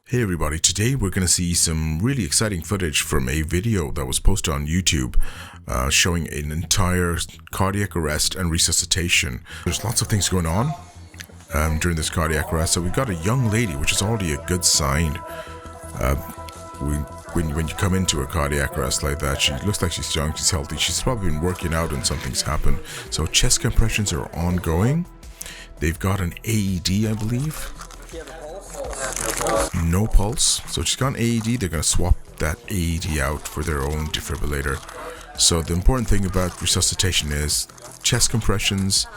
Hey everybody, today we're going to see some really exciting footage from a video that was posted on YouTube showing an entire cardiac arrest and resuscitation. There's lots of things going on during this cardiac arrest. So we've got a young lady, which is already a good sign. When you come into a cardiac arrest like that, she looks like she's young, she's healthy. She's probably been working out and something's happened. So chest compressions are ongoing. They've got an AED, I believe. No pulse. So she's got an AED. They're going to swap that AED out for their own defibrillator. So the important thing about resuscitation is chest compressions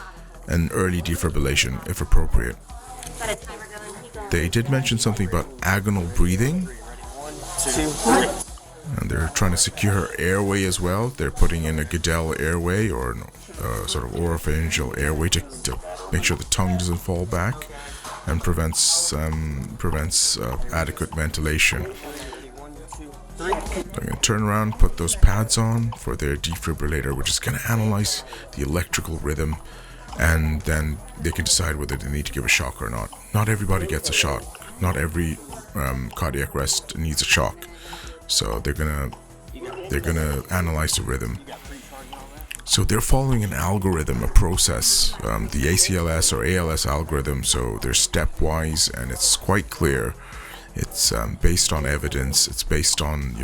and early defibrillation if appropriate. They did mention something about agonal breathing. And they're trying to secure her airway as well. They're putting in a Goodell airway or sort of oropharyngeal airway to make sure the tongue doesn't fall back and prevents adequate ventilation. I'm going to turn around, put those pads on for their defibrillator, which is going to analyze the electrical rhythm, and then they can decide whether they need to give a shock or not. Not everybody gets a shock. Not every cardiac arrest needs a shock. So they're gonna analyze the rhythm. So they're following an algorithm, a process, the ACLS or ALS algorithm. So they're stepwise, and it's quite clear. It's based on evidence. It's based on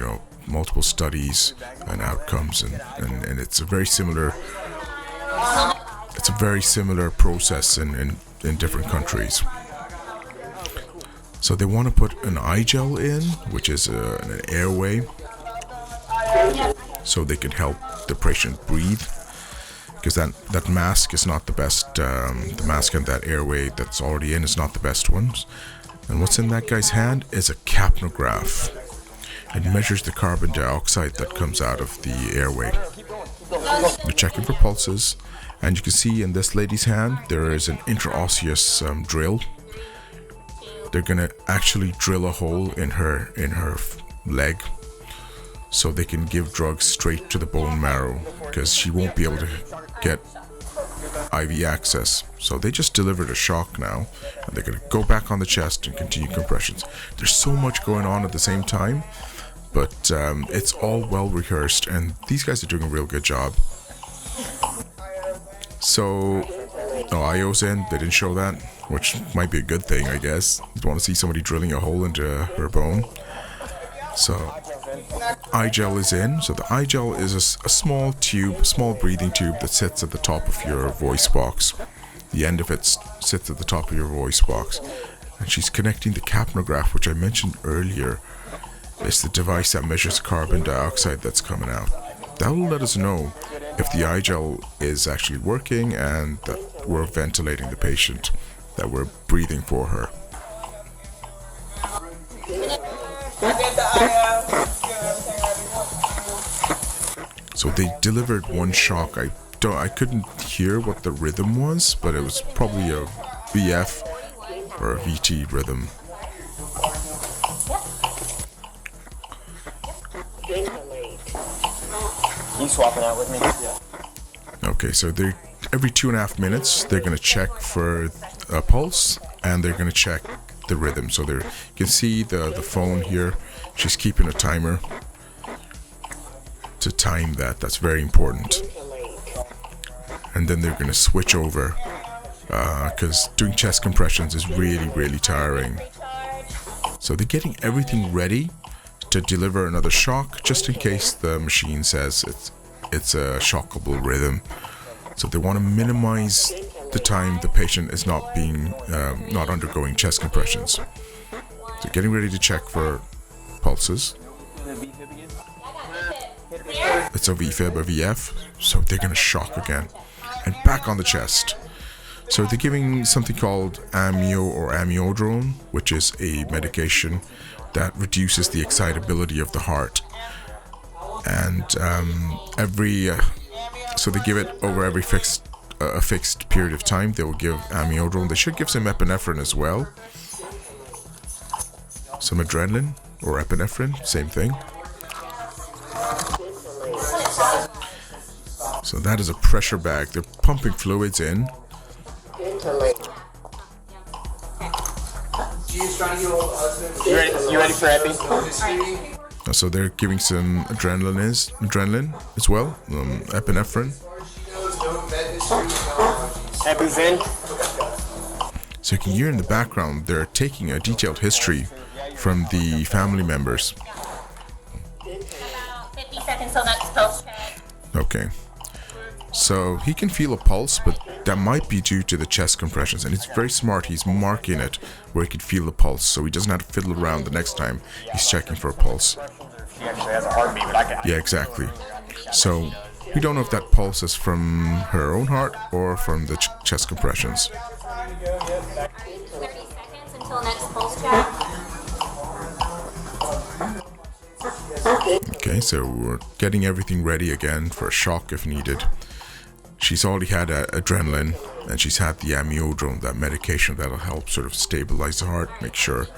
multiple studies and outcomes, and it's a very similar. It's a very similar process in different countries. So they want to put an eye gel in, which is an airway, so they can help the patient breathe, because that mask is not the best. The mask and that airway that's already in is not the best ones. And what's in that guy's hand is a capnograph. It measures the carbon dioxide that comes out of the airway. They're checking for pulses, and you can see in this lady's hand there is an intraosseous drill. They're gonna actually drill a hole in her leg, so they can give drugs straight to the bone marrow, because she won't be able to get IV access. So they just delivered a shock now, and they're gonna go back on the chest and continue compressions. There's so much going on at the same time, but it's all well rehearsed, and these guys are doing a real good job. So no IO's in. They didn't show that, which might be a good thing, I guess. You want to see somebody drilling a hole into her bone. So eye gel is in. So the eye gel is a small tube, small breathing tube that sits at the top of your voice box. The end of it sits at the top of your voice box. And she's connecting the capnograph, which I mentioned earlier. It's the device that measures carbon dioxide that's coming out. That will let us know if the eye gel is actually working and that we're ventilating the patient, that we're breathing for her. So they delivered one shock. I couldn't hear what the rhythm was, but it was probably a VF or a VT rhythm. You swapping out with me? Yeah. Okay, so they're every 2.5 minutes they're going to check for a pulse, and they're going to check the rhythm. So you can see the phone here. She's keeping a timer to time that. That's very important. And then they're going to switch over, because doing chest compressions is really, really tiring. So they're getting everything ready to deliver another shock, just in case the machine says it's a shockable rhythm. So they want to minimize the time the patient is not undergoing chest compressions. So getting ready to check for pulses. It's a VFib, a VF, so they're going to shock again. And back on the chest. So they're giving something called amio or amiodarone, which is a medication that reduces the excitability of the heart. And so they give it over every fixed period of time. They will give amiodarone. They should give some epinephrine as well. Some adrenaline or epinephrine, same thing. So that is a pressure bag. They're pumping fluids in. You ready for epi? So they're giving some adrenaline as well, epinephrine. Epi's in. So you can hear in the background they're taking a detailed history from the family members. About 50 seconds till next pulse check. Okay. So he can feel a pulse, but that might be due to the chest compressions. And it's very smart. He's marking it where he can feel the pulse, so he doesn't have to fiddle around the next time he's checking for a pulse. She actually has a heartbeat, but I can. Yeah, exactly. So we don't know if that pulse is from her own heart or from the chest compressions. 30 seconds until next pulse check. Okay, so we're getting everything ready again for a shock if needed. She's already had adrenaline, and she's had the amiodarone, that medication that'll help sort of stabilize the heart, make sure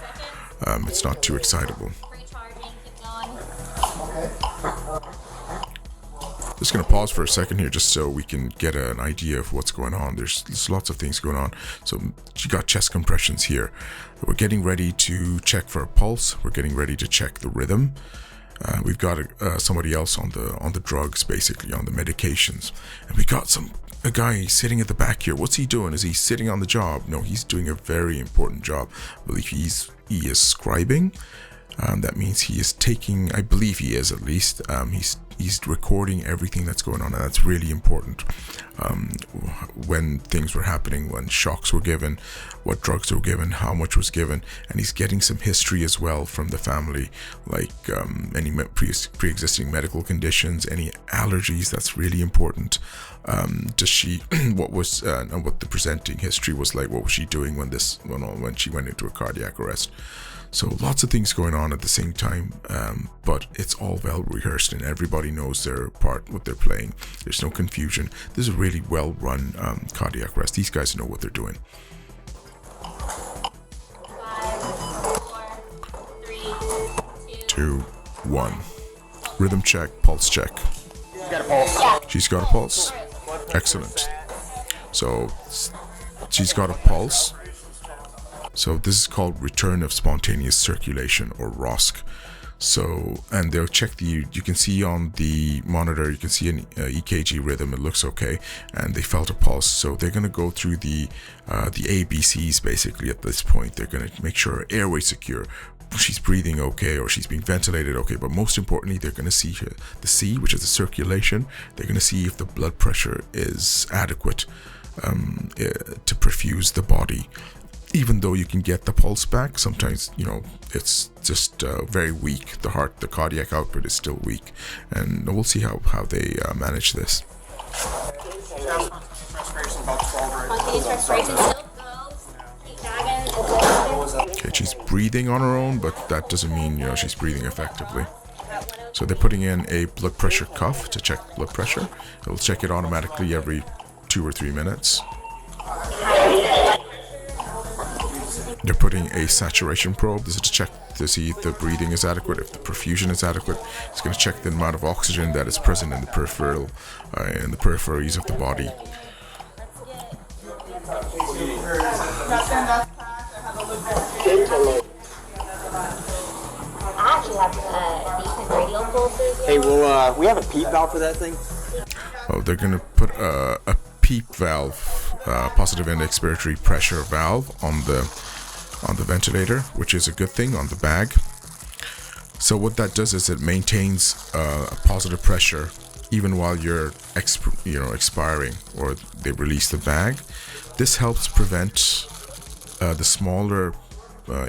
it's not too excitable. Recharging, keep going. Just going to pause for a second here just so we can get an idea of what's going on. There's lots of things going on. So she got chest compressions here. We're getting ready to check for a pulse. We're getting ready to check the rhythm. We've got somebody else on the drugs, basically on the medications, and we got a guy sitting at the back here. What's he doing? Is he sitting on the job? No, he's doing a very important job. I believe he is scribing. That means he is taking. I believe he is at least. He's recording everything that's going on, and that's really important. When things were happening, when shocks were given, what drugs were given, how much was given, and he's getting some history as well from the family, like any pre-existing medical conditions, any allergies. That's really important. Does she? What was and what the presenting history was like? What was she doing when she went into a cardiac arrest? So lots of things going on at the same time, but it's all well rehearsed and everybody knows their part, what they're playing. There's no confusion. This is a really well run cardiac arrest. These guys know what they're doing. 5, 4, 3, 2, 1. Rhythm check, pulse check. She's got a pulse. She's got a pulse. Excellent. So she's got a pulse. So this is called return of spontaneous circulation, or ROSC. So, and they'll check you can see on the monitor, you can see an EKG rhythm, it looks okay, and they felt a pulse. So they're going to go through the ABCs basically at this point. They're going to make sure her airway's secure, she's breathing okay, or she's being ventilated okay. But most importantly, they're going to see the C, which is the circulation. They're going to see if the blood pressure is adequate to perfuse the body. Even though you can get the pulse back, sometimes, it's just very weak. The cardiac output is still weak. And we'll see how they manage this. Spontaneous respiration still goes. Keep tagging. Okay, she's breathing on her own, but that doesn't mean, she's breathing effectively. So they're putting in a blood pressure cuff to check blood pressure. It'll check it automatically every 2 or 3 minutes. They're putting a saturation probe. This is to check to see if the breathing is adequate, if the perfusion is adequate. It's going to check the amount of oxygen that is present in the peripheries of the body. I actually have decent radial pulses. Hey, will we have a PEEP valve for that thing? Oh, they're going to put a PEEP valve, positive end expiratory pressure valve, on the ventilator, which is a good thing, on the bag. So what that does is it maintains a positive pressure even while you're expiring, or they release the bag. This helps prevent the smaller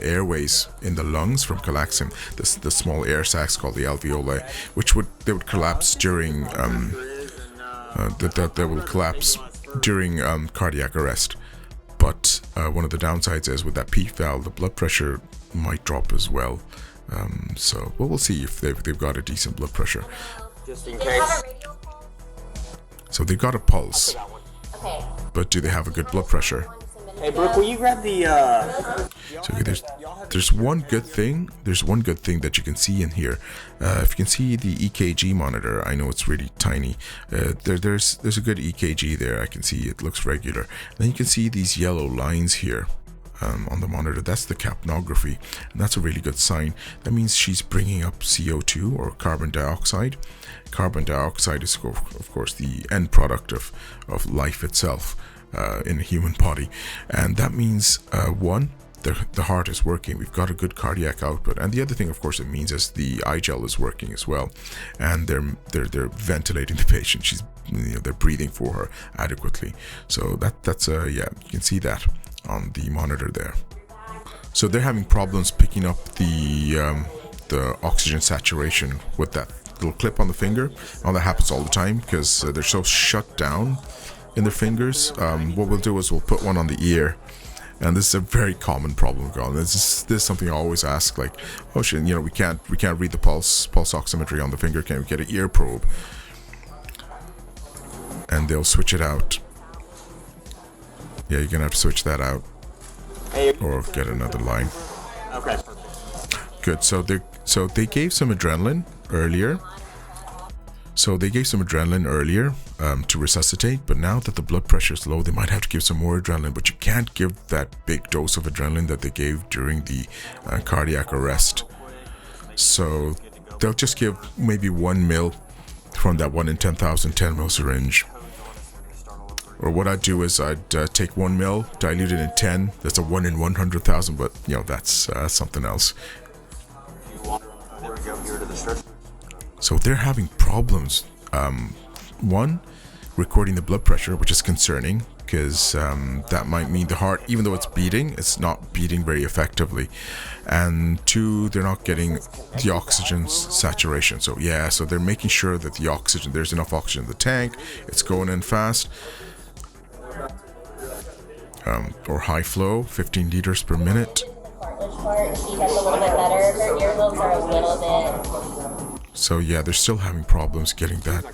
airways in the lungs from collapsing. The small air sacs called the alveoli, which would collapse during that will collapse during cardiac arrest. But one of the downsides is with that PEEP valve, the blood pressure might drop as well. So we'll see if they've got a decent blood pressure. Just in case. So they've got a pulse, Okay. but do they have a good blood pressure? Hey, Brooke, will you grab the? So there's one good thing. There's one good thing that you can see in here. If you can see the EKG monitor, I know it's really tiny. There's a good EKG there. I can see it looks regular. Then you can see these yellow lines here. on the monitor. That's the capnography, and that's a really good sign. That means she's bringing up CO2 or carbon dioxide. Carbon dioxide is, of course, the end product of life itself in a human body, and that means one, the heart is working. We've got a good cardiac output, and the other thing, of course, it means is the eye gel is working as well, and they're ventilating the patient. She's, they're breathing for her adequately. So that's yeah, you can see that on the monitor there. So they're having problems picking up the oxygen saturation with that little clip on the finger. Now that happens all the time because they're so shut down in their fingers. What we'll do is we'll put one on the ear. And this is a very common problem, girl. This is something I always ask, like, oh shit, we can't read the pulse oximetry on the finger. Can we get an ear probe? And they'll switch it out. Yeah, you're gonna have to switch that out, or get another line. Okay. Good. So they gave some adrenaline earlier. To resuscitate, but now that the blood pressure is low, they might have to give some more adrenaline, but you can't give that big dose of adrenaline that they gave during the cardiac arrest. So they'll just give maybe 1 mil from that 1 in 10,000 10 mil syringe. Or what I'd do is I'd take 1 mil, dilute it in 10. That's a 1 in 100,000, but that's something else. So they're having problems. One, recording the blood pressure, which is concerning because that might mean the heart, even though it's beating, it's not beating very effectively. And two, they're not getting the oxygen saturation. So yeah, so they're making sure that there's enough oxygen in the tank, it's going in fast. Or high flow, 15 liters per minute. So yeah, they're still having problems getting that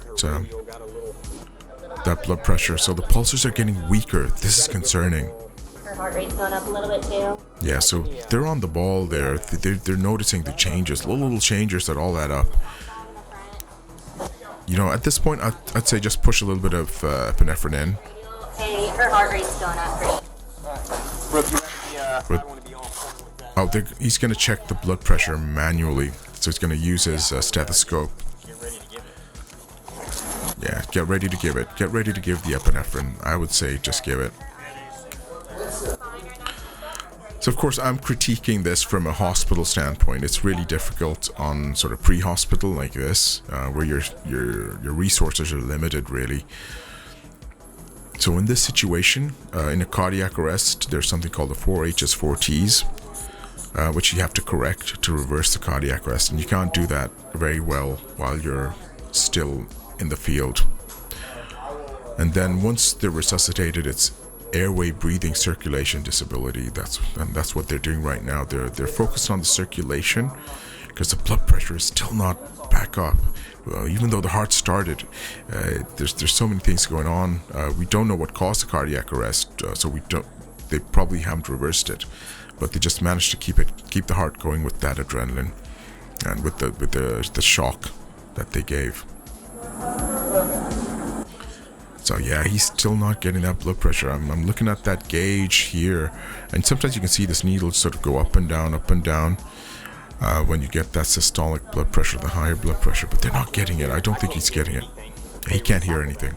blood pressure. So the pulses are getting weaker. This is concerning. Her heart rate's going up a little bit too. Yeah, so they're on the ball there. They're noticing the changes, little changes that all add up. At this point, I'd say just push a little bit of epinephrine in. Hey, her heart rate's going up pretty. He's going to check the blood pressure manually. So he's going to use his stethoscope. Yeah, get ready to give it. Get ready to give the epinephrine. I would say just give it. So of course I'm critiquing this from a hospital standpoint. It's really difficult on sort of pre-hospital like this, where your resources are limited really. So in this situation, in a cardiac arrest, there's something called the 4H's, 4T's. Which you have to correct to reverse the cardiac arrest, and you can't do that very well while you're still in the field. And then once they're resuscitated, it's airway, breathing, circulation disability. That's what they're doing right now. They're focused on the circulation because the blood pressure is still not back up. Even though the heart started, there's so many things going on. We don't know what caused the cardiac arrest, so they probably haven't reversed it. But they just managed to keep the heart going with that adrenaline and with the shock that they gave. So yeah, he's still not getting that blood pressure. I'm looking at that gauge here, and sometimes you can see this needle sort of go up and down when you get that systolic blood pressure, the higher blood pressure. But they're not getting it. I don't think he's getting it. He can't hear anything.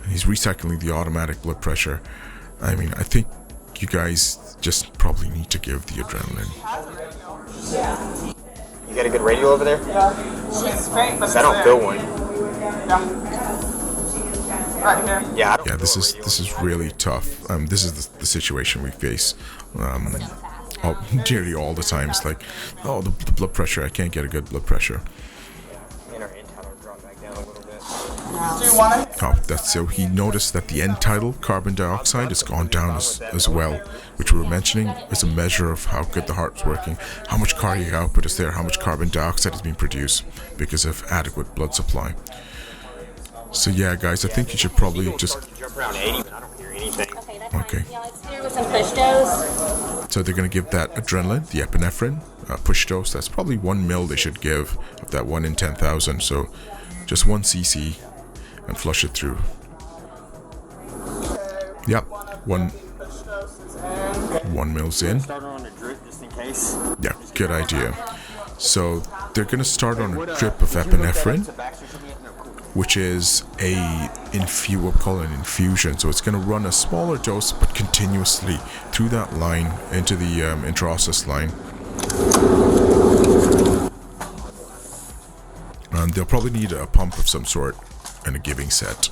He's recycling the automatic blood pressure. I mean, I think you guys just probably need to give the adrenaline. You got a good radio over there? She's great, but I don't feel one. Right here. Yeah. Yeah, this is really tough. This is the situation we face. Nearly all the time. It's like, oh, the blood pressure. I can't get a good blood pressure. And our end tidal dropped back down a little bit. Do you want it? Oh, that's so. He noticed that the end tidal carbon dioxide has gone down as well, which we were mentioning is a measure of how good the heart's working, how much cardiac output is there, how much carbon dioxide is being produced because of adequate blood supply. So yeah, guys, I think you should probably just Jump around 80, but I don't hear anything. Okay, that's Okay. Yeah, let's do with some push dose. So they're going to give that adrenaline, the epinephrine, push dose. That's probably 1 mil they should give of that 1 in 10,000. So just 1 cc and flush it through. Yep, 1 1 mils in. Start her on a drip just in case. Yeah, good idea. So they're going to start on a drip of epinephrine, which is what we call an infusion. So it's going to run a smaller dose, but continuously through that line into the intraosseous line. And they'll probably need a pump of some sort and a giving set.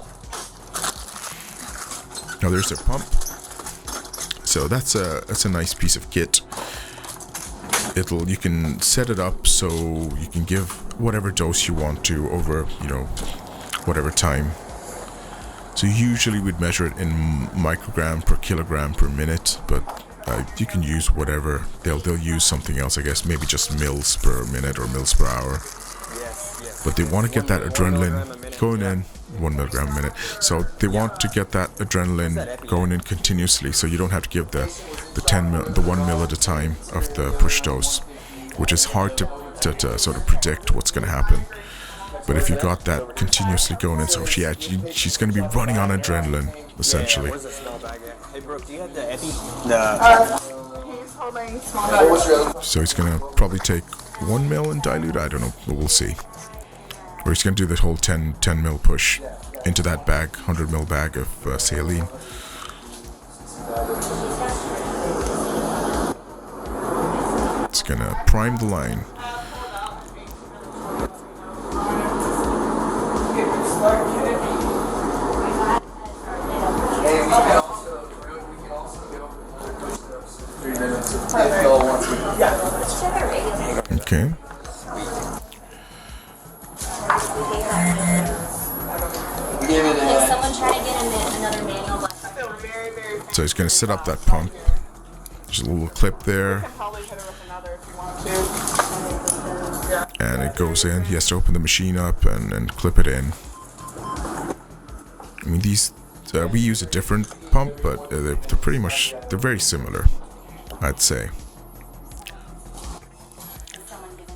Now there's their pump. So that's a nice piece of kit. You can set it up so you can give whatever dose you want to over, whatever time. So usually we'd measure it in microgram per kilogram per minute, but you can use whatever. They'll use something else, I guess, maybe just mils per minute or mils per hour. But they want to get that adrenaline going in 1 milligram a minute. So they want to get that adrenaline going in continuously, so you don't have to give the 1 mil at a time of the push dose, which is hard to sort of predict what's going to happen. But if you got that continuously going in, so she's going to be running on adrenaline essentially. Hey Brooke, do you have the epi? He's holding small bag. So he's going to probably take 1 mil and dilute. I don't know, but we'll see. Or he's going to do the whole 10 mil push into that bag, 100 mil bag of saline. It's going to prime the line. Okay. Can someone try to get another manual? So he's going to set up that pump. There's a little clip there. Probably hit her with another if you want to. And it goes in. He has to open the machine up and clip it in. I mean, these we use a different pump, but they're very similar, I'd say.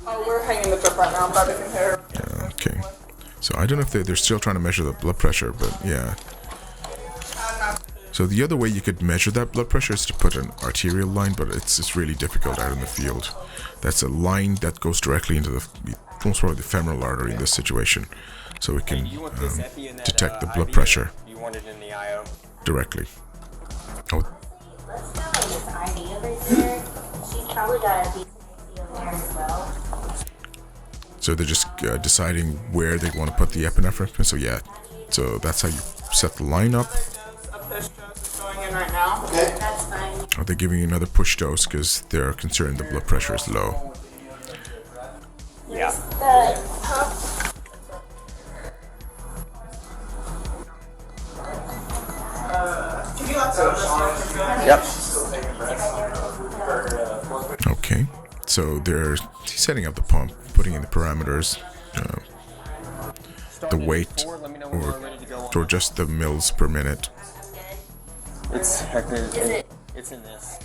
Oh, we're hanging the drip right now. I'm about to compare. Okay. So I don't know if they're still trying to measure the blood pressure, but yeah. So the other way you could measure that blood pressure is to put an arterial line, but it's really difficult out in the field. That's a line that goes directly into almost probably the femoral artery in this situation. So it can detect the blood pressure You want it in the IO? directly. Oh, Let's go like this ID over here. She's probably got a decent idea over there as well. so they're just deciding where they want to put the epinephrine. So yeah, so that's how you set the line up. A push dose is going in right now. That's fine. Are they giving you another push dose because they're concerned the blood pressure is low? Yeah. Can you let go? Yep. Okay, so he's setting up the pump, putting in the parameters, the weight, or just the mils per minute. It's in this.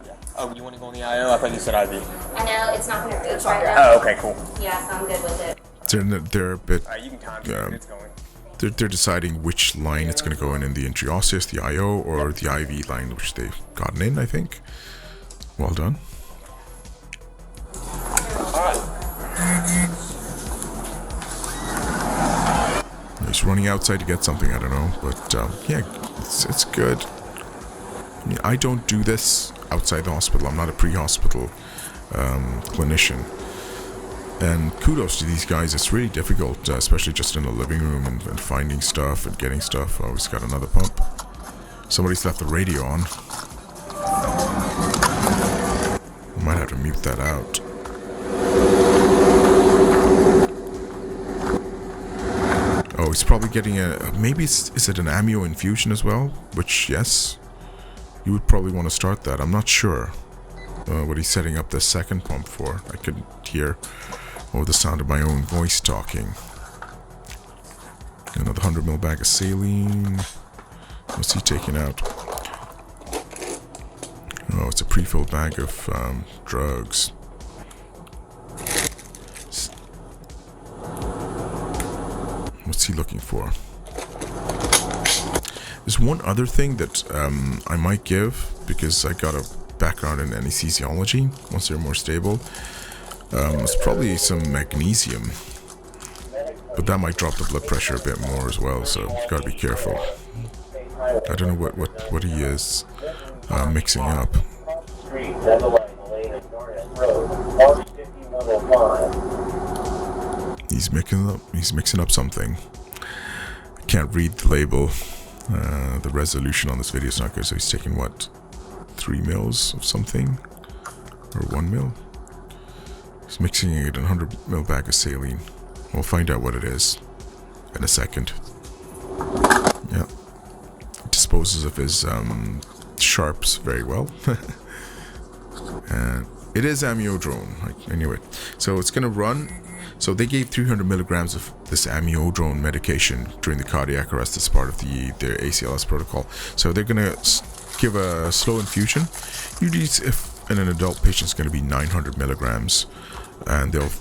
Yeah. Oh, you want to go in the IO? I thought you said IV. I know it's not going to go right now. Oh, okay, cool. Yeah, so I'm good with it. They're a bit. You can time it. It's going. They're deciding which line it's going to go in the intraosseous, the IO, or the IV line, which they've gotten in, I think. Well done. He's running outside to get something, I don't know, but yeah, it's good. I mean, I don't do this outside the hospital. I'm not a pre-hospital clinician. And kudos to these guys. It's really difficult, especially just in a living room and finding stuff and getting stuff. Oh, he's got another pump. Somebody's left the radio on. Might have to mute that out. Oh, he's probably getting maybe is it an amio infusion as well? Which, yes, you would probably want to start that. I'm not sure what he's setting up the second pump for. I could hear the sound of my own voice talking. Another 100 ml bag of saline. What's he taking out? Oh, it's a pre-filled bag of drugs. What's he looking for? There's one other thing that I might give, because I got a background in anesthesiology. Once they're more stable, it's probably some magnesium, but that might drop the blood pressure a bit more as well. So you've got to be careful. I don't know what he is mixing up. He's mixing up something. I can't read the label. The resolution on this video is not good, so he's taking what, 3 mils of something, or 1 mil. He's mixing it in a 100 ml bag of saline. We'll find out what it is in a second. Yeah, disposes of his sharps very well. And it is amiodarone, anyway. So it's gonna run. So they gave 300 milligrams of this amiodarone medication during the cardiac arrest as part of their ACLS protocol. So they're gonna give a slow infusion. Usually, if in an adult patient, it's gonna be 900 milligrams, and they'll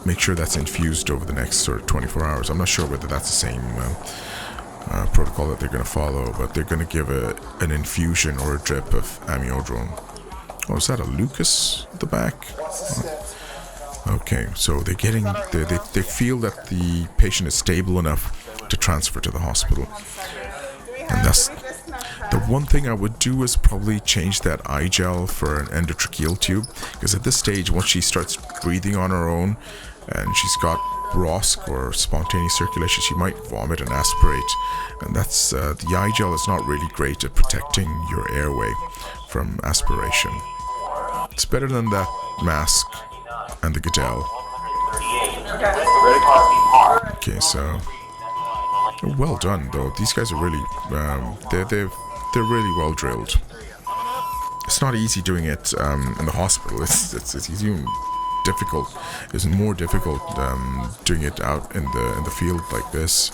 make sure that's infused over the next sort of 24 hours. I'm not sure whether that's the same protocol that they're gonna follow, but they're gonna give an infusion or a drip of amiodarone. Oh, is that a Lucas at the back? Oh. Okay, so they're getting, they feel that the patient is stable enough to transfer to the hospital. And that's, the one thing I would do is probably change that eye gel for an endotracheal tube, because at this stage, once she starts breathing on her own, and she's got ROSC or spontaneous circulation, she might vomit and aspirate. And that's, the eye gel is not really great at protecting your airway from aspiration. It's better than that mask and the Goodell. Okay, so well done though. These guys are really they're really well drilled. It's not easy doing it in the hospital. It's even difficult. It's more difficult doing it out in the field like this.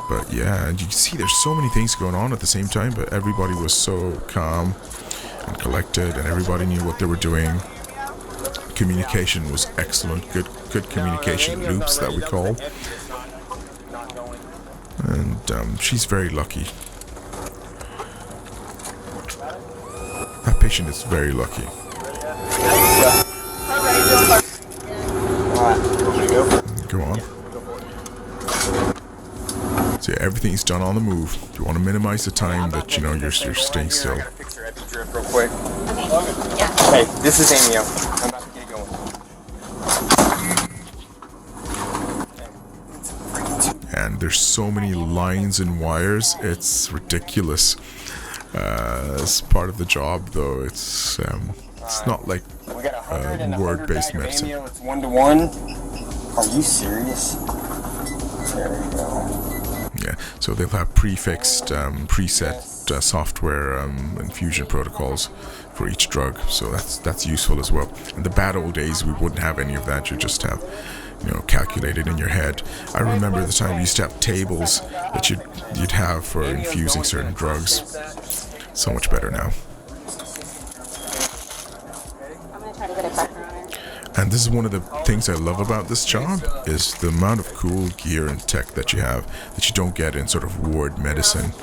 But yeah, and you can see there's so many things going on at the same time, but everybody was so calm and collected, and everybody knew what they were doing. Communication was excellent. Good communication loops that we call. And she's very lucky. That patient is very lucky. Go on. So yeah, everything's done on the move. You want to minimize the time that you're staying still. Fix her epi drip real quick. Hey, this is amio. I'm about to get going. And there's so many lines and wires, it's ridiculous. As part of the job, though, it's not like word-based medicine. Amio, it's 1-to-1. Are you serious? There we go. Yeah, so they'll have prefixed, preset software infusion protocols for each drug, so that's useful as well. In the bad old days, we wouldn't have any of that. You just have, calculated in your head. I remember the time we used to have tables that you'd have for infusing certain drugs. So much better now. I'm gonna try to get it back around. And this is one of the things I love about this job, is the amount of cool gear and tech that you have that you don't get in sort of ward medicine.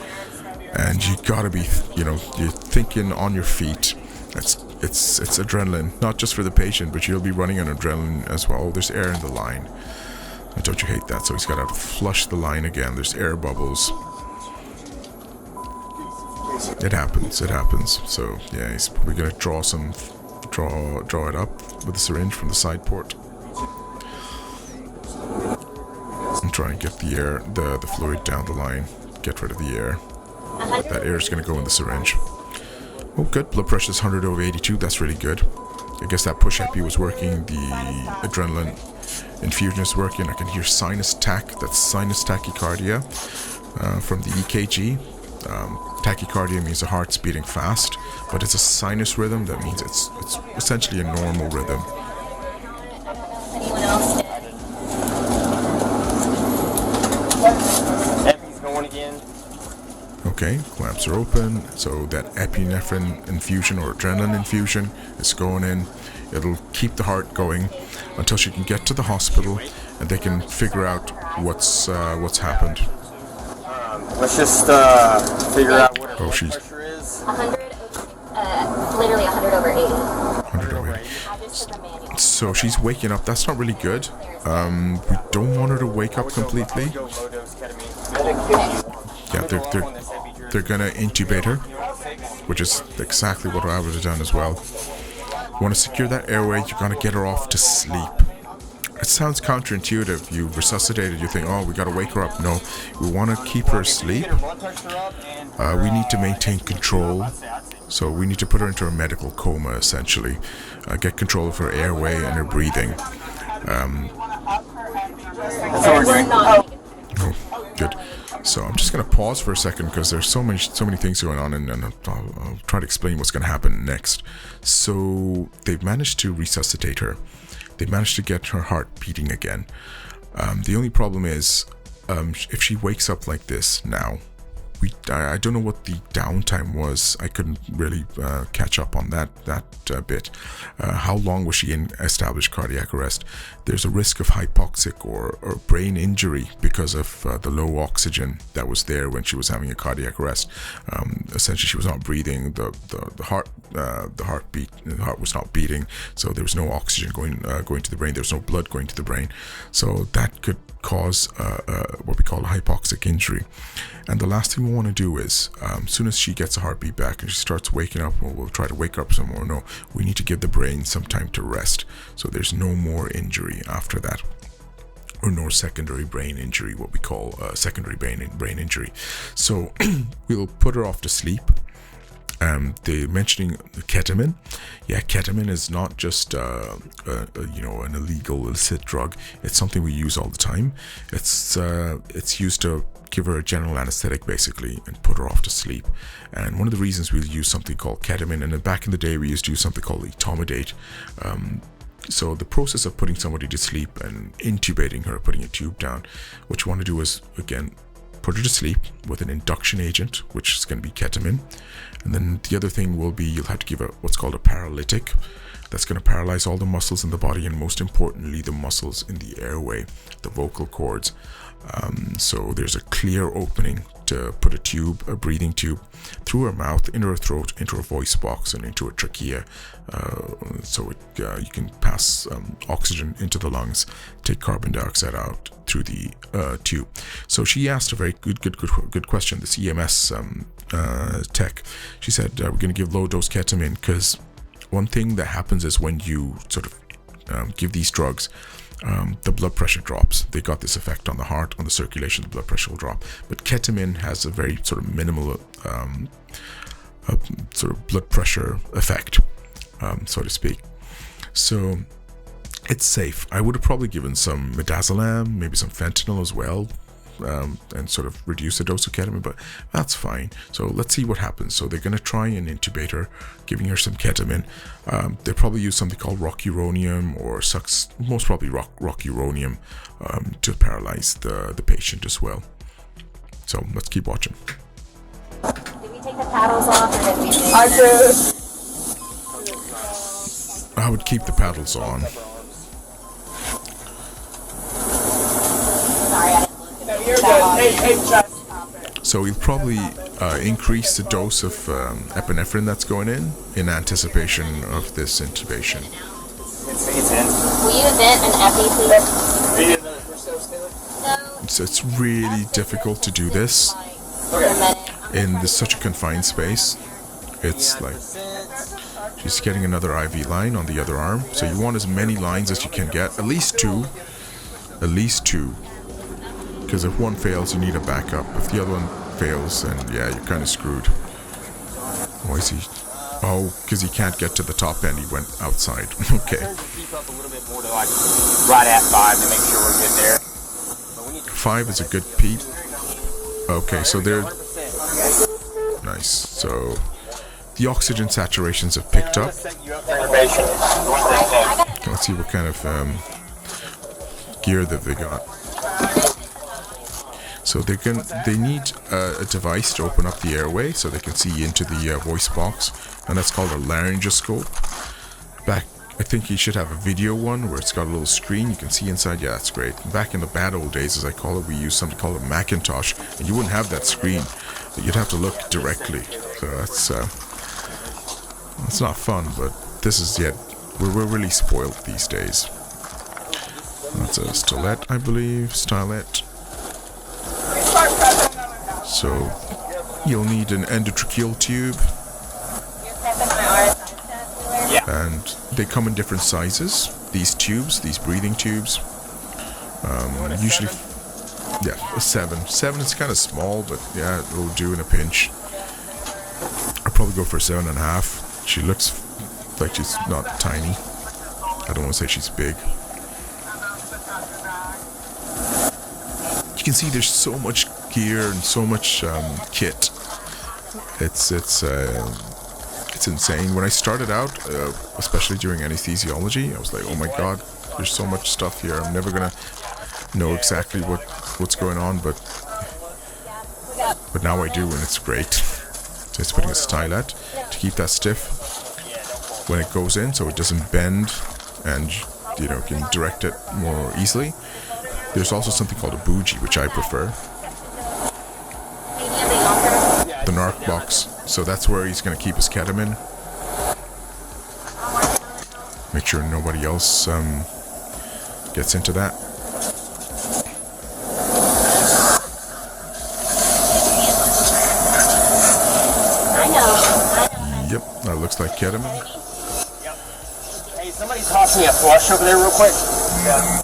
And you gotta be, you're thinking on your feet. It's adrenaline, not just for the patient, but you'll be running on adrenaline as well. Oh, there's air in the line. And don't you hate that? So he's gotta flush the line again. There's air bubbles. It happens. So yeah, he's probably gonna draw it up with a syringe from the side port and try and get the air, the fluid down the line, get rid of the air. That air is going to go in the syringe. Oh, good. Blood pressure is 100/82. That's really good. I guess that push epi was working. The adrenaline infusion is working. I can hear sinus tach. That's sinus tachycardia from the EKG. Tachycardia means the heart's beating fast, but it's a sinus rhythm. That means it's essentially a normal rhythm. Anyone else? Epi's going again. Okay, clamps are open, so that epinephrine infusion or adrenaline infusion is going in. It'll keep the heart going until she can get to the hospital, and they can figure out what's happened. Let's just figure out what her blood she's- pressure is. 100, literally 100 over 80. 100 over 80. I just took a manual. So she's waking up. That's not really good. We don't want her to wake up completely. Go low dose ketamine. Yeah, they're gonna intubate her, which is exactly what I would have done as well. You want to secure that airway. You're gonna get her off to sleep. It sounds counterintuitive. You resuscitate it, you think, oh, we gotta wake her up. No, we want to keep her asleep. We need to maintain control. So we need to put her into a medical coma, essentially. Get control of her airway and her breathing. Oh, good. So I'm just going to pause for a second because there's so many things going on, and I'll try to explain what's going to happen next. So they've managed to resuscitate her. They managed to get her heart beating again. The only problem is, if she wakes up like this now, I don't know what the downtime was. I couldn't really catch up on that bit. How long was she in established cardiac arrest? There's a risk of hypoxic or brain injury because of the low oxygen that was there when she was having a cardiac arrest. Essentially, she was not breathing. The heart was not beating, so there was no oxygen going to the brain. There was no blood going to the brain, so that could cause what we call a hypoxic injury. And the last thing we want to do is, as soon as she gets a heartbeat back and she starts waking up, we'll try to wake her up some more. No, we need to give the brain some time to rest, so there's no more injury after that, or no secondary brain injury, what we call secondary brain injury. So we'll put her off to sleep. They're mentioning ketamine. Yeah, ketamine is not just an illegal, illicit drug. It's something we use all the time. It's used to give her a general anesthetic, basically, and put her off to sleep. And one of the reasons we'll use something called ketamine, and then back in the day we used to use something called etomidate. So the process of putting somebody to sleep and intubating her, putting a tube down, what you want to do is, again, put her to sleep with an induction agent, which is going to be ketamine. And then the other thing will be, you'll have to give her what's called a paralytic. That's going to paralyze all the muscles in the body, and most importantly, the muscles in the airway, the vocal cords. So there's a clear opening to put a breathing tube, through her mouth, into her throat, into her voice box, and into her trachea. So you can pass oxygen into the lungs, take carbon dioxide out through the tube. So she asked a very good question, this EMS tech. She said, we're going to give low dose ketamine, because one thing that happens is when you sort of give these drugs, the blood pressure drops. They got this effect on the heart, on the circulation, the blood pressure will drop. But ketamine has a very sort of minimal sort of blood pressure effect, so to speak. So it's safe. I would have probably given some midazolam, maybe some fentanyl as well, and sort of reduce the dose of ketamine, but that's fine. So let's see what happens. So they're going to try and intubate her, giving her some ketamine. They'll probably use something called rocuronium, or most probably rocuronium, to paralyze the patient as well. So let's keep watching. Did we take the paddles off, or did we do I did. I would keep the paddles on. Sorry, I didn't look. No, you're good. Hey, just stop it. So we'll probably increase the dose of epinephrine that's going in anticipation of this intubation. It's in. Will you vent an epi, please? Do you need another push dose, Taylor? No. So it's really difficult to do this in such a confined space. It's like she's getting another IV line on the other arm. So you want as many lines as you can get, at least two. Because if one fails, you need a backup. If the other one fails, then yeah, you're kind of screwed. Why is he? Oh, because he can't get to the top end. He went outside. Okay. Keep up a little bit more to like right at 5 to make sure we're good there. 5 is a good peep. Okay, so they're nice. So the oxygen saturations have picked up. Let's see what kind of gear that they got. So they need a device to open up the airway so they can see into the voice box, and that's called a laryngoscope. Back I think he should have a video one where it's got a little screen you can see inside. Yeah, that's great. Back in the bad old days, as I call it, we used something called a Macintosh, and you wouldn't have that screen. You'd have to look directly. So that's not fun, but this is we're really spoiled these days. That's a stylet, I believe. Stylet. So you'll need an endotracheal tube. And they come in different sizes. These tubes, these breathing tubes. Usually, a 7. 7 is kind of small, but yeah, it'll do in a pinch. I'll probably go for 7.5. She looks like she's not tiny. I don't want to say she's big. You can see there's so much gear and so much kit. It's insane. When I started out, especially during anesthesiology, I was like, oh my god, there's so much stuff here. I'm never gonna know exactly what's going on, but now I do, and it's great. So it's putting a stylet to keep that stiff when it goes in, so it doesn't bend, and can direct it more easily. There's also something called a bougie, which I prefer. The narc box. So that's where he's going to keep his ketamine. Make sure nobody else gets into that. Yep, that looks like ketamine. Hey, somebody toss me a flush over there real quick. Yeah.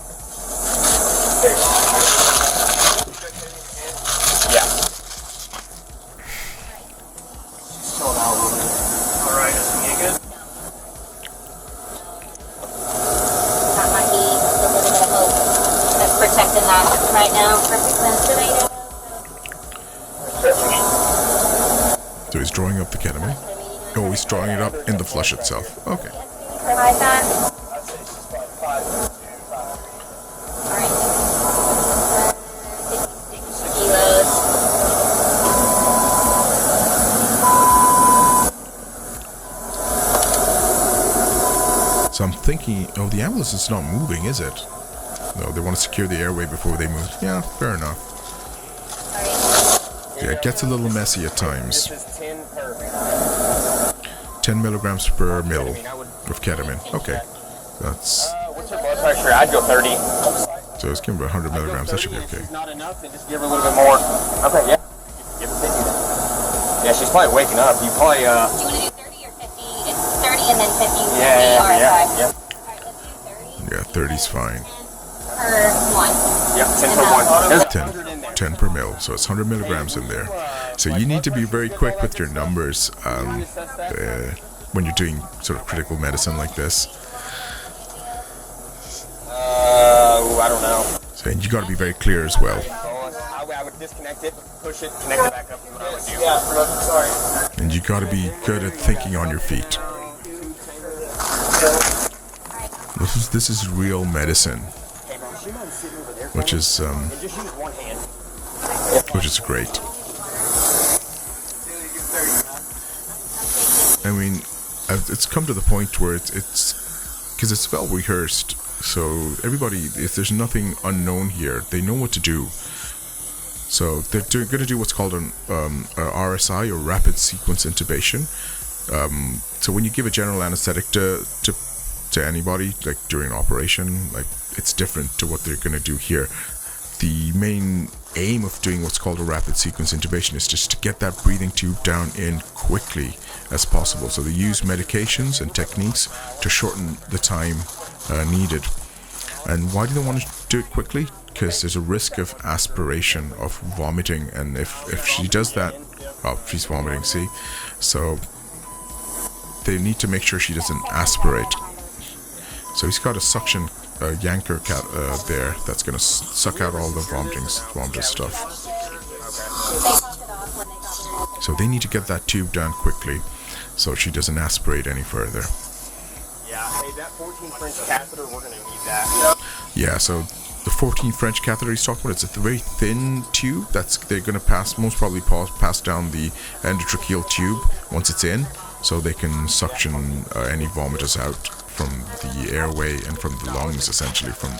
Right now, perfect ventilator. So he's drawing up the ketamine. Oh, he's drawing it up in the flush itself. Okay. Provide that. Alright. 56 kilos. So I'm thinking, the ambulance is not moving, is it? No, they want to secure the airway before they move. Yeah, fair enough. Yeah, it gets a little messy at times. 10 milligrams per mil of ketamine. Okay. That's... what's her blood pressure? I'd go 30. So let's give her 100 milligrams. That should be okay. If not enough, then just give her a little bit more. Okay, yeah. Give her 50 then. Yeah, she's probably waking up. You probably, Do you want to do 30 or 50? It's 30 and then 50 yeah. Alright, let's do 30. Yeah, 30's fine. Per one. Yep, 10 per one. There's 10 per mil, so it's 100 milligrams in there. So you need to be very quick with your numbers when you're doing sort of critical medicine like this. I don't know. So you got to be very clear as well. I would disconnect it, push it, connect it back up. What I would do. Yeah, sorry. And you got to be good at thinking on your feet. This is real medicine, which is great. I mean, it's come to the point where it's because it's well rehearsed. So everybody, if there's nothing unknown here, they know what to do. So they're going to do what's called an RSI, or rapid sequence intubation. So when you give a general anesthetic to anybody, like during an operation, like it's different to what they're going to do here. The main aim of doing what's called a rapid sequence intubation is just to get that breathing tube down in quickly as possible. So they use medications and techniques to shorten the time needed. And why do they want to do it quickly? Because there's a risk of aspiration, of vomiting, and if she does that, she's vomiting, see? So they need to make sure she doesn't aspirate. So he's got a suction yanker there that's going to suck out all the vomitous stuff. So they need to get that tube down quickly so she doesn't aspirate any further. Yeah, hey, that 14 French catheter, we're going to need that. Yeah, so the 14 French catheter he's talking about, it's a very thin tube they're going to most probably pass down the endotracheal tube once it's in. so they can suction any vomitus out from the airway and from the lungs, essentially from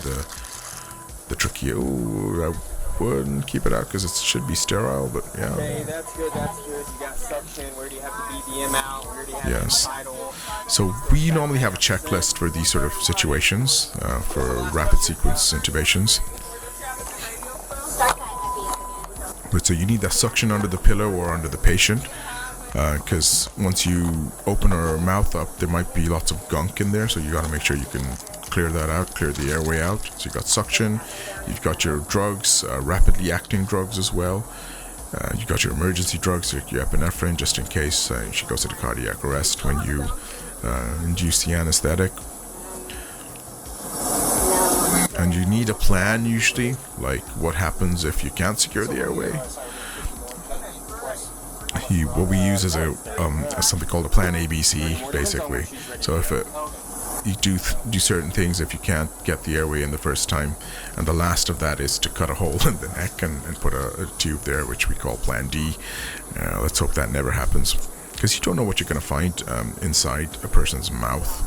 the trachea. Ooh, I wouldn't keep it out because it should be sterile, but yeah. Okay, that's good, that's good. You got suction. Where do you have the BDM out? Where do you have Yes. the vital? So we normally have a checklist for these sort of situations, for rapid sequence intubations. But so you need that suction under the pillow or under the patient, because once you open her mouth up, there might be lots of gunk in there, so you got to make sure you can clear that out, clear the airway out. So you got suction, you've got your drugs, rapidly acting drugs as well. You got your emergency drugs, your epinephrine, just in case she goes into cardiac arrest when you induce the anesthetic. And you need a plan usually, like what happens if you can't secure the airway. What we use is something called a plan ABC, basically. So if you do certain things if you can't get the airway in the first time, and the last of that is to cut a hole in the neck and put a tube there, which we call Plan D. Let's hope that never happens, because you don't know what you're going to find inside a person's mouth.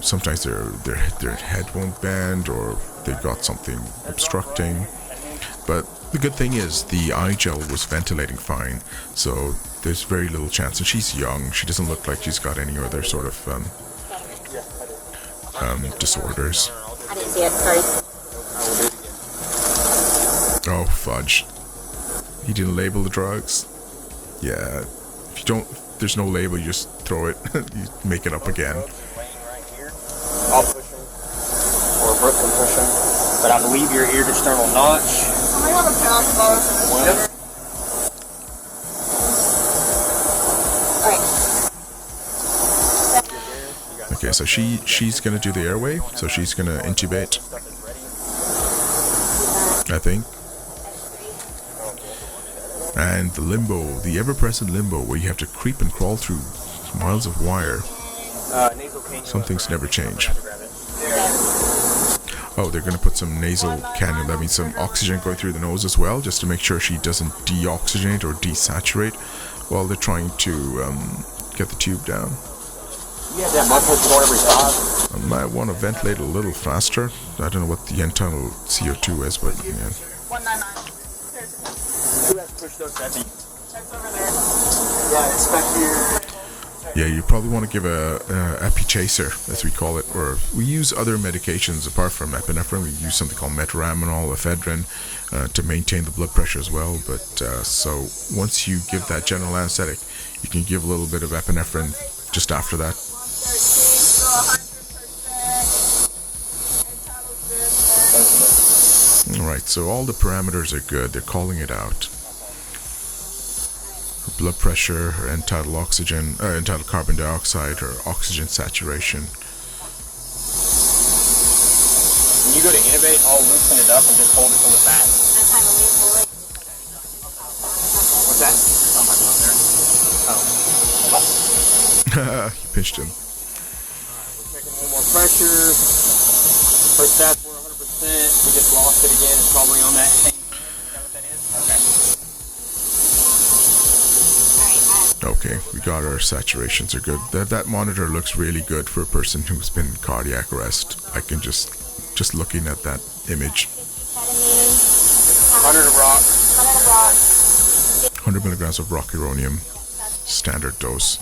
Sometimes their head won't bend, or they've got something obstructing. But the good thing is the eye gel was ventilating fine, so there's very little chance. And she's young; she doesn't look like she's got any other sort of disorders. I didn't see it, sorry. Oh fudge! He didn't label the drugs. Yeah, if you don't, if there's no label, you just throw it. You make it up again. I'll push him, or Brooke can push him. But I believe your ear external notch. I have a pass both. Okay, so she's gonna do the airway, so she's gonna intubate, I think. And the limbo, the ever-present limbo, where you have to creep and crawl through miles of wire. Some things never change. Oh, they're gonna put some nasal cannula, that means some oxygen going through the nose as well, just to make sure she doesn't deoxygenate or desaturate while they're trying to get the tube down. Yeah, that much going every 5. I might want to ventilate a little faster. I don't know what the internal CO2 is, but yeah. 199. Who has pushed those heavy? It's over there. Yeah, it's back here. Yeah, you probably want to give a epi chaser, as we call it, or we use other medications apart from epinephrine. We use something called metaraminol, ephedrine, to maintain the blood pressure as well. But so once you give that general anesthetic, you can give a little bit of epinephrine just after that. Alright, so all the parameters are good. They're calling it out. Her blood pressure, her end-tidal oxygen, end-tidal carbon dioxide, her oxygen saturation. When you go to intubate, I'll loosen it up and just hold it from the back. What's that? Oh, my glove there. Oh. You pinched him. We're checking one more pressure. First stats were 100%. We just lost it again. It's probably on that same. Is that what that is? Okay. Okay, we got our saturations are good. That monitor looks really good for a person who's been in cardiac arrest. I can just looking at that image. 100 of rock. 100 milligrams of rocuronium, standard dose.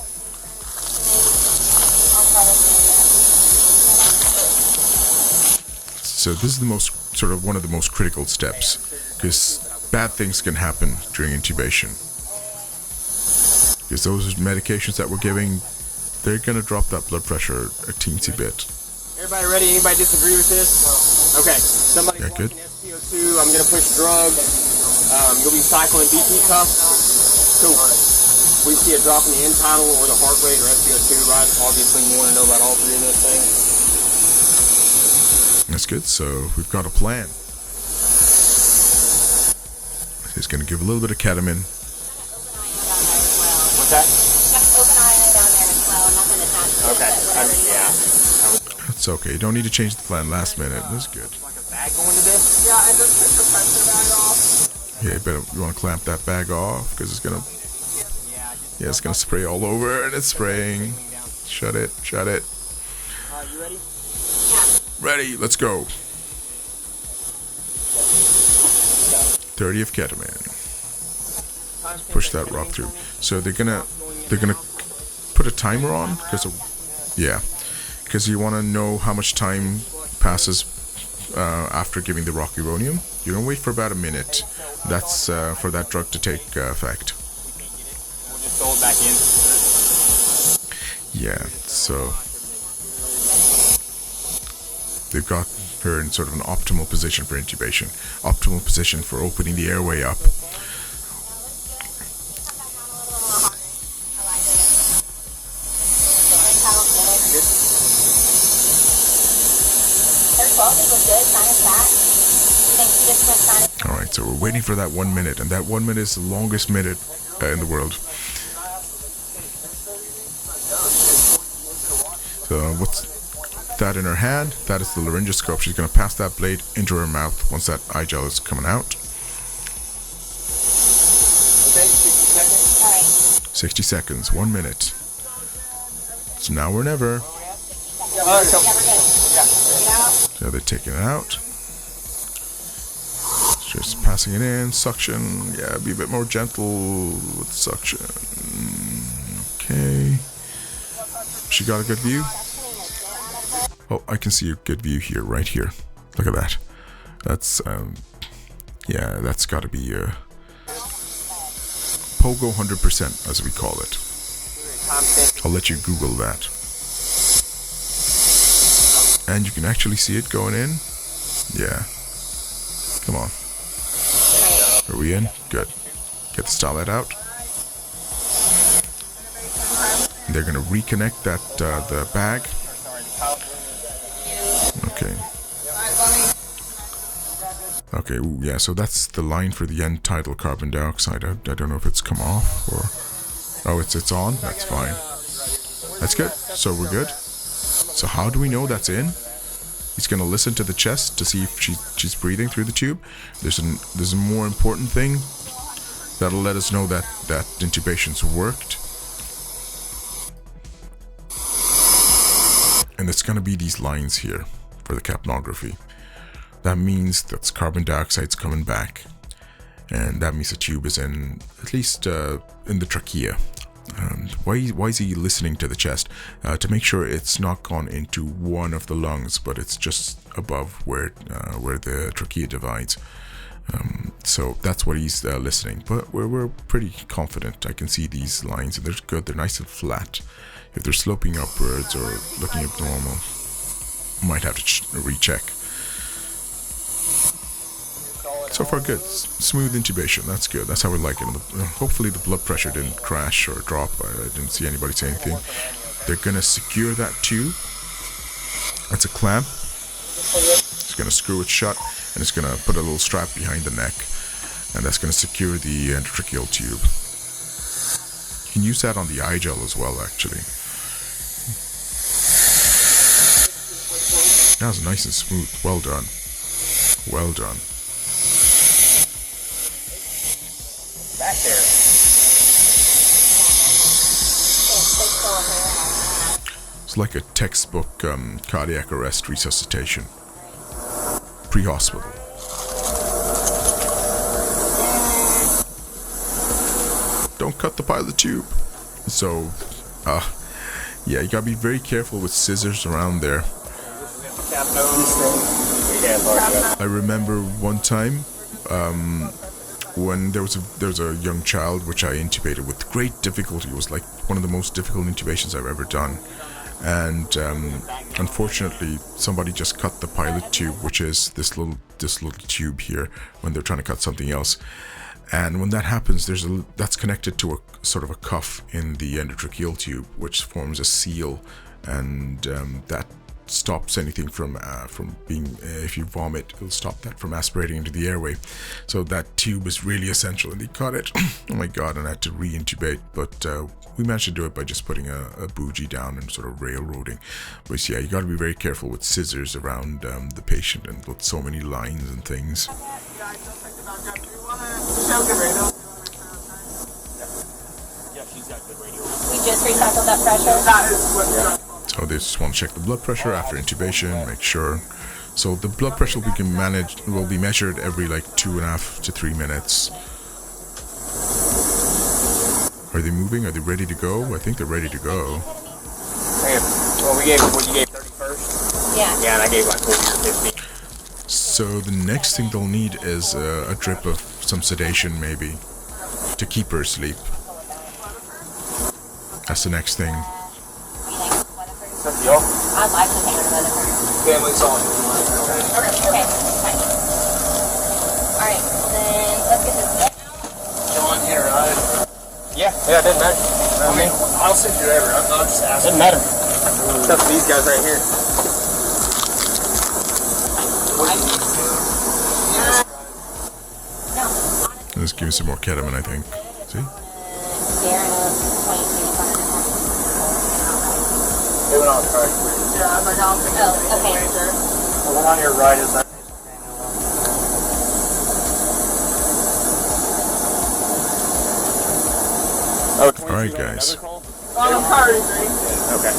So this is the most sort of one of the most critical steps, because bad things can happen during intubation. Because those medications that we're giving, they're gonna drop that blood pressure a teensy bit. Everybody ready? Anybody disagree with this? Okay. Somebody Yeah, good. SpO2. I'm gonna push drug. You'll be cycling BP cuff. Cool. We see a drop in the end tidal or the heart rate or SpO2, right? Obviously, you want to know about all three of those things. That's good. So we've got a plan. He's gonna give a little bit of ketamine. What's that? Open eye down there as well, nothing attached to it. Okay. Yeah. It's okay. You don't need to change the plan last minute. That's good. Like a bag going to this? Yeah, I just took the pressure bag off. Yeah, you want to clamp that bag off because it's gonna. Yeah, just Yeah, it's gonna spray all over, and it's spraying. Shut it, shut it. Alright, you ready? Ready, let's go. 30 of ketamine. Push that rock through. So they're gonna put a timer on because you want to know how much time passes after giving the rock uranium. You're gonna wait for about a minute. That's for that drug to take effect. We'll just throw it back in. Yeah, so they've got her in sort of an optimal position for intubation, optimal position for opening the airway up. Alright, so we're waiting for that 1 minute, and that 1 minute is the longest minute in the world. So what's that in her hand? That is the laryngoscope. She's going to pass that blade into her mouth once that eye gel is coming out. Okay, 60 seconds. Alright. 60 seconds, 1 minute. It's now or never. Yeah, we're good. Get out. So they're taking it out. Just passing it in. Suction. Yeah, be a bit more gentle with suction. Okay. She got a good view? Oh, I can see a good view here, right here. Look at that. That's, yeah, that's got to be Pogo 100%, as we call it. I'll let you Google that. And you can actually see it going in. Yeah. Come on. Are we in? Good. Get the starlight out. And they're going to reconnect that the bag. Okay. Okay, ooh, yeah, so that's the line for the end tidal carbon dioxide. I don't know if it's come off or... Oh, it's on? That's fine. That's good. So we're good. So how do we know that's in? He's going to listen to the chest to see if she's breathing through the tube. There's a more important thing that'll let us know that intubation's worked. And it's going to be these lines here for the capnography. That means that carbon dioxide's coming back. And that means the tube is in, at least in the trachea. And why is he listening to the chest? To make sure it's not gone into one of the lungs, but it's just above where the trachea divides. So that's what he's listening. But we're pretty confident. I can see these lines, and they're good. They're nice and flat. If they're sloping upwards or looking abnormal, might have to recheck. So far good. Smooth intubation. That's good. That's how we like it. Hopefully the blood pressure didn't crash or drop. I didn't see anybody say anything. They're going to secure that tube. That's a clamp. It's going to screw it shut, and it's going to put a little strap behind the neck, and that's going to secure the endotracheal tube. You can use that on the eye gel as well, actually. That was nice and smooth. Well done. Well done. Back there. It's like a textbook cardiac arrest resuscitation. Pre-hospital. Don't cut the pilot tube. So, yeah, you gotta be very careful with scissors around there. I remember one time when there was a young child which I intubated with great difficulty. It was like one of the most difficult intubations I've ever done, and unfortunately somebody just cut the pilot tube, which is this little tube here, when they're trying to cut something else. And when that happens, that's connected to a sort of a cuff in the endotracheal tube, which forms a seal, and that stops anything from being, if you vomit, it'll stop that from aspirating into the airway. So that tube is really essential, and they cut it. Oh my god, and I had to re-intubate, but we managed to do it by just putting a bougie down and sort of railroading. But yeah, you got to be very careful with scissors around the patient, and with so many lines and things. she's got good radio. We just recycled that pressure. So they just want to check the blood pressure after intubation, make sure. So the blood pressure will be measured every like 2.5 to 3 minutes. Are they moving? Are they ready to go? I think they're ready to go. Okay. Well, you gave 31st? Yeah. Yeah, and I gave like 40 or 50. So the next thing they'll need is a drip of some sedation, maybe, to keep her asleep. That's the next thing. What's up, y'all? I'd like to take her to Weatherford. Family's on. Okay, fine. Alright, well then, let's get this. John here, right? Yeah, it doesn't matter. I mean, I'll send you over. I'm just asking. Doesn't matter. It's up to these guys right here. Let's give me some more ketamine, I think. See? They went on the card. Oh, okay. The one on your right is that. Oh, Alright, guys. Okay.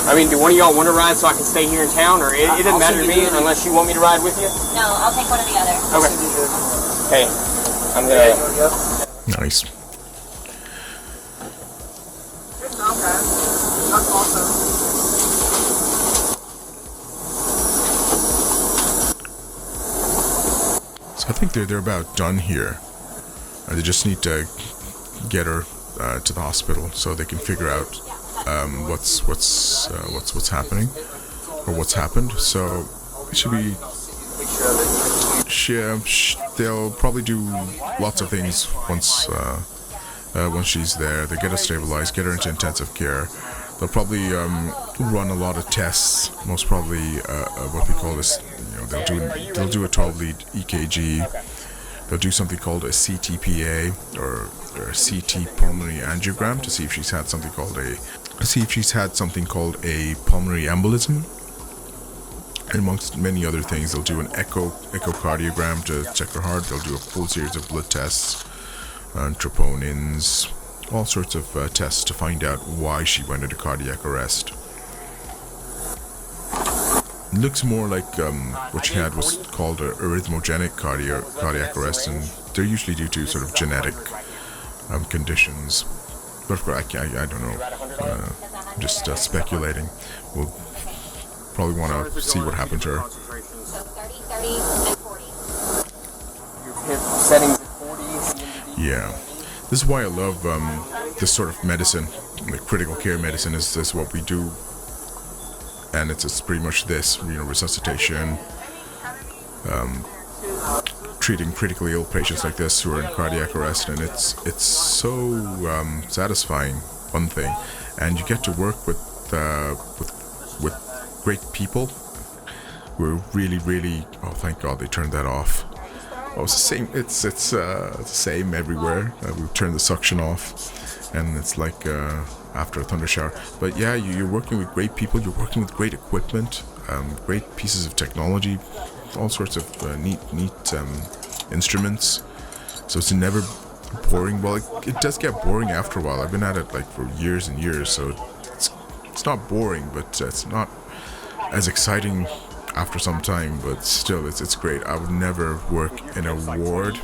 I mean, do one of y'all want to ride so I can stay here in town, or it doesn't matter to me unless you want me to ride with you? No, I'll take one or the other. Okay. Hey, I'm gonna. Nice. That's awesome. So I think they're about done here. They just need to get her to the hospital so they can figure out what's happening or what's happened. So it should be. They'll probably do lots of things once she's there. They get her stabilized, get her into intensive care. They'll probably run a lot of tests. Most probably, what we call this. They'll do a 12-lead EKG. They'll do something called a CTPA or a CT pulmonary angiogram to see if she's had something called a pulmonary embolism. And amongst many other things, they'll do an echocardiogram to check her heart. They'll do a full series of blood tests, troponins, all sorts of tests to find out why she went into cardiac arrest. It looks more like what she had was called a arrhythmogenic cardiac arrest, and they're usually due to sort of genetic conditions. But of course, I don't know. I'm just speculating. We'll probably want to see what happened to her. So 30, 30, and 40. Your hip settings at 40. Yeah. This is why I love this sort of medicine. Like critical care medicine is this what we do. And it's pretty much this, resuscitation, treating critically ill patients like this who are in cardiac arrest, and it's so satisfying, one thing, and you get to work with great people who are really. Oh, thank God they turned that off. Oh, it's the same. It's the same everywhere. We've turned the suction off, and it's like after a thunder shower. But yeah, you're working with great people. You're working with great equipment, great pieces of technology, all sorts of neat instruments. So it's never boring. Well, it does get boring after a while. I've been at it like for years and years, so it's not boring, but it's not as exciting after some time. But still, it's great. I would never work in a ward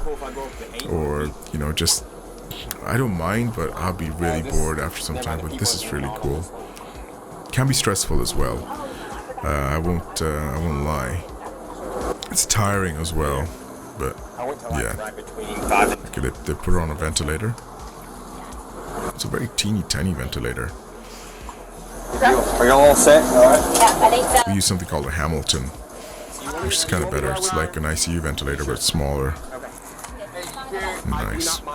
or just. I don't mind, but I'll be really bored after some time. But this is really cool. Can be stressful as well. I won't lie. It's tiring as well, but yeah. Okay, they put her on a ventilator. It's a very teeny tiny ventilator. Are y'all all set? All right. Yeah, I think so. We use something called a Hamilton, which is kind of better. It's like an ICU ventilator, but it's smaller. Nice. Can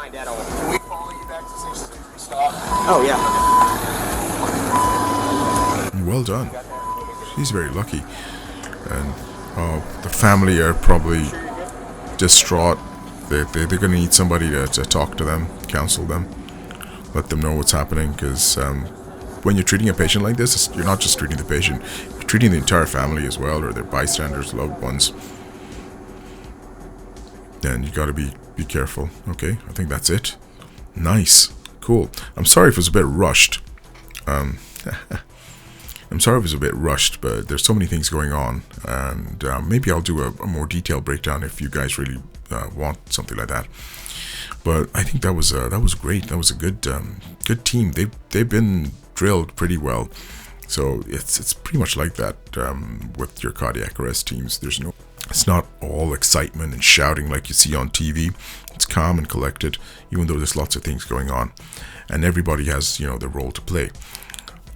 we follow you back to station so we stop? Oh yeah. Well done. She's very lucky. And the family are probably distraught. They're going to need somebody to talk to them, counsel them, let them know what's happening. Because when you're treating a patient like this, you're not just treating the patient, you're treating the entire family as well, or their bystanders, loved ones. And you got to be careful. Okay, I think that's it. Nice. Cool. cool. I'm sorry if it was a bit rushed. I'm sorry if it was a bit rushed, but there's so many things going on, and maybe I'll do a more detailed breakdown if you guys really want something like that. But I think that was great. That was a good team. They've been drilled pretty well, so it's pretty much like that with your cardiac arrest teams. It's not all excitement and shouting like you see on TV. It's calm and collected, even though there's lots of things going on, and everybody has their role to play.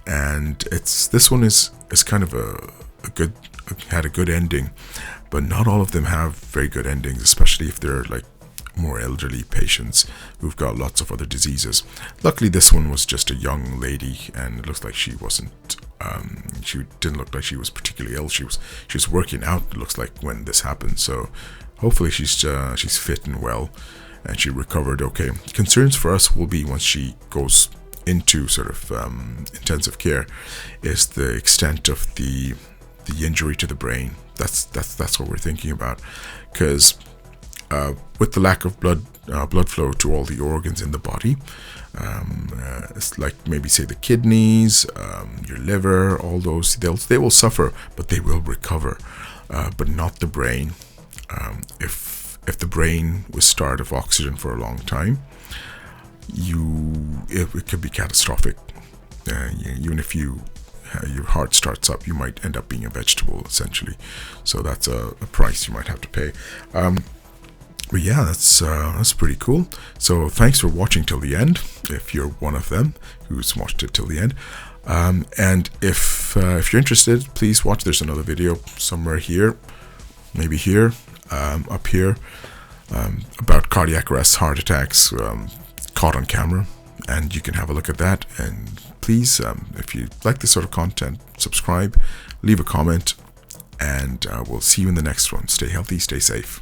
And this one is kind of had a good ending, but not all of them have very good endings, especially if they're like more elderly patients who've got lots of other diseases. Luckily, this one was just a young lady, and it looks like she wasn't. She didn't look like she was particularly ill. She was working out, it looks like, when this happened. So hopefully she's fit and well, and she recovered okay. Concerns for us will be once she goes into sort of intensive care is the extent of the injury to the brain. That's what we're thinking about, because with the lack of blood flow to all the organs in the body, it's like maybe say the kidneys, your liver, all those, they will suffer, but they will recover, but not the brain. If the brain was starved of oxygen for a long time, it could be catastrophic. Even if your heart starts up, you might end up being a vegetable essentially. So that's a price you might have to pay. But yeah, that's pretty cool. So thanks for watching till the end, if you're one of them who's watched it till the end. And if you're interested, please watch. There's another video somewhere here, maybe here, up here, about cardiac arrests, heart attacks, caught on camera, and you can have a look at that. And please, if you like this sort of content, subscribe, leave a comment, and we'll see you in the next one. Stay healthy, stay safe.